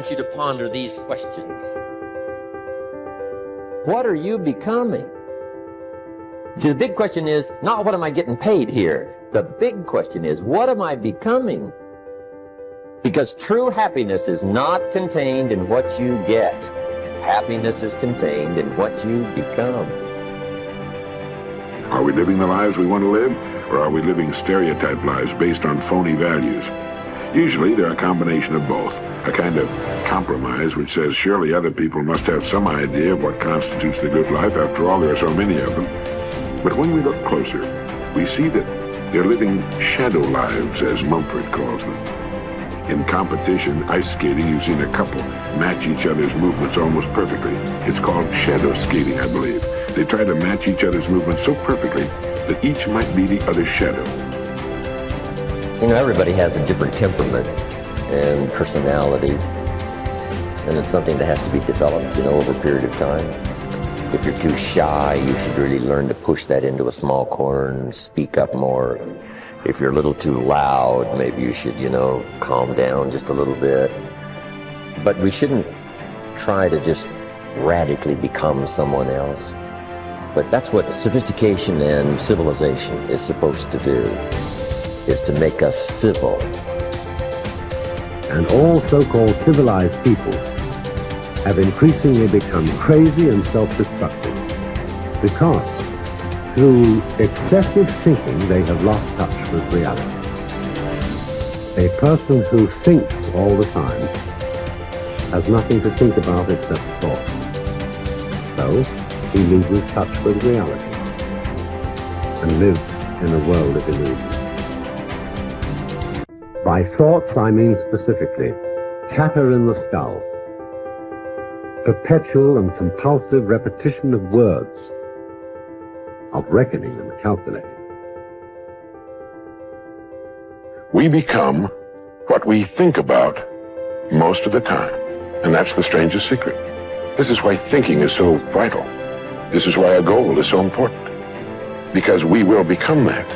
want you to ponder these questions. What are you becoming? The big question is not what am I getting paid here? The big question is what am I becoming? Because true happiness is not contained in what you get. Happiness is contained in what you become. Are we living the lives we want to live, or are we living stereotyped lives based on phony values? Usually they're a combination of both, a kind of compromise which says surely other people must have some idea of what constitutes the good life. After all, there are so many of them. But when we look closer, we see that they're living shadow lives, as Mumford calls them. In competition, ice skating, you've seen a couple match each other's movements almost perfectly. It's called shadow skating, I believe. They try to match each other's movements so perfectly that each might be the other's shadow. You know, everybody has a different temperament and personality, and it's something that has to be developed, over a period of time. If you're too shy, you should really learn to push that into a small corner and speak up more. If you're a little too loud, maybe you should, calm down just a little bit. But we shouldn't try to just radically become someone else. But that's what sophistication and civilization is supposed to do, is to make us civil. And all so-called civilized peoples have increasingly become crazy and self-destructive because through excessive thinking they have lost touch with reality. A person who thinks all the time has nothing to think about except thought. So he loses touch with reality and lives in a world of illusion. By thoughts I mean specifically chatter in the skull, perpetual and compulsive repetition of words, of reckoning and calculating. We become what we think about most of the time, and that's the strangest secret. This is why thinking is so vital. This is why a goal is so important, because we will become that.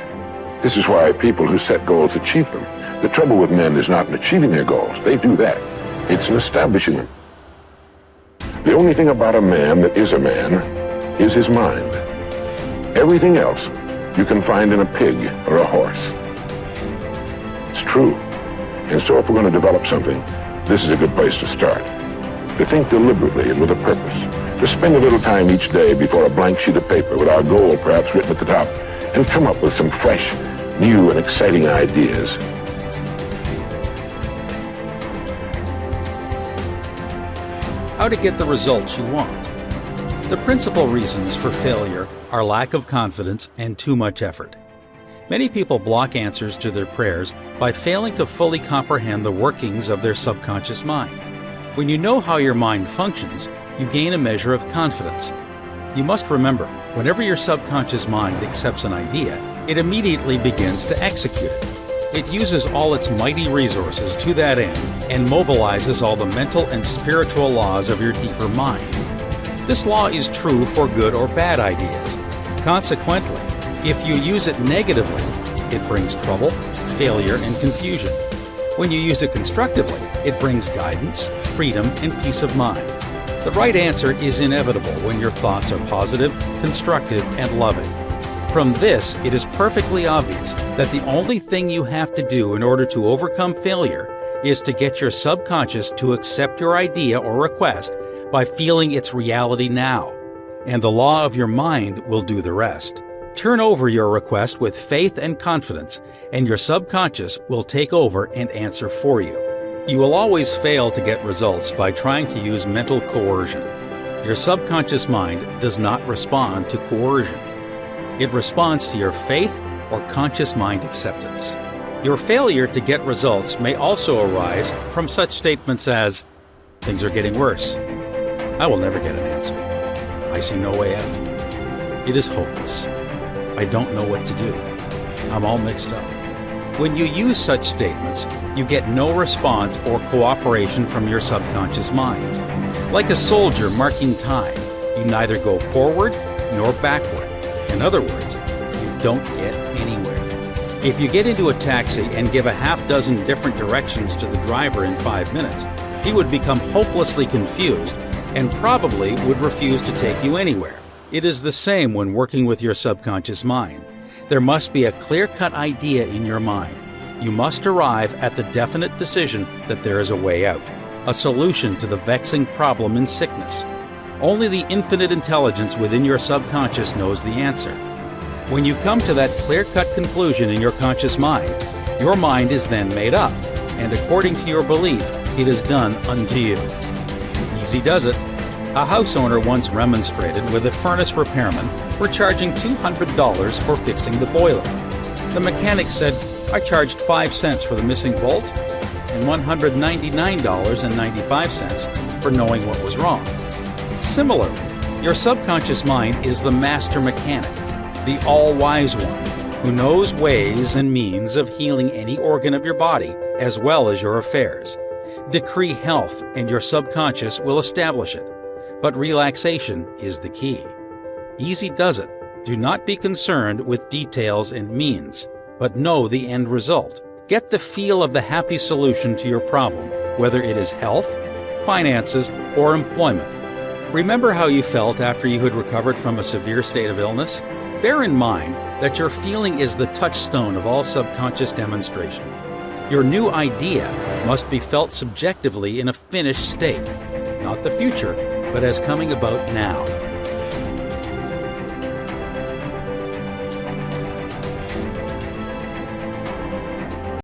This is why people who set goals achieve them. The trouble with men is not in achieving their goals. They do that. It's in establishing them. The only thing about a man that is a man is his mind. Everything else you can find in a pig or a horse. It's true. And so if we're going to develop something, this is a good place to start. To think deliberately and with a purpose. To spend a little time each day before a blank sheet of paper with our goal perhaps written at the top, and come up with some fresh, new and exciting ideas. How to get the results you want. The principal reasons for failure are lack of confidence and too much effort. Many people block answers to their prayers by failing to fully comprehend the workings of their subconscious mind. When you know how your mind functions, you gain a measure of confidence. You must remember, whenever your subconscious mind accepts an idea, it immediately begins to execute it. It uses all its mighty resources to that end and mobilizes all the mental and spiritual laws of your deeper mind. This law is true for good or bad ideas. Consequently, if you use it negatively, it brings trouble, failure, and confusion. When you use it constructively, it brings guidance, freedom, and peace of mind. The right answer is inevitable when your thoughts are positive, constructive, and loving. From this, it is perfectly obvious that the only thing you have to do in order to overcome failure is to get your subconscious to accept your idea or request by feeling its reality now, and the law of your mind will do the rest. Turn over your request with faith and confidence, and your subconscious will take over and answer for you. You will always fail to get results by trying to use mental coercion. Your subconscious mind does not respond to coercion. It responds to your faith or conscious mind acceptance. Your failure to get results may also arise from such statements as, "Things are getting worse. I will never get an answer. I see no way out. It is hopeless. I don't know what to do. I'm all mixed up." When you use such statements, you get no response or cooperation from your subconscious mind. Like a soldier marking time, you neither go forward nor backward. In other words, you don't get anywhere. If you get into a taxi and give a half dozen different directions to the driver in 5 minutes, He would become hopelessly confused and probably would refuse to take you anywhere. It is the same when working with your subconscious mind. There must be a clear-cut idea in your mind. You must arrive at the definite decision that there is a way out, a solution to the vexing problem in sickness. Only the infinite intelligence within your subconscious knows the answer. When you come to that clear-cut conclusion in your conscious mind, your mind is then made up, and according to your belief, it is done unto you. Easy does it. A house owner once remonstrated with a furnace repairman for charging $200 for fixing the boiler. The mechanic said, "I charged 5 cents for the missing bolt and $199.95 for knowing what was wrong." Similarly, your subconscious mind is the master mechanic, the all-wise one, who knows ways and means of healing any organ of your body as well as your affairs. Decree health and your subconscious will establish it. But relaxation is the key. Easy does it. Do not be concerned with details and means, but know the end result. Get the feel of the happy solution to your problem, whether it is health, finances, or employment. Remember how you felt after you had recovered from a severe state of illness? Bear in mind that your feeling is the touchstone of all subconscious demonstration. Your new idea must be felt subjectively in a finished state, not the future, but as coming about now.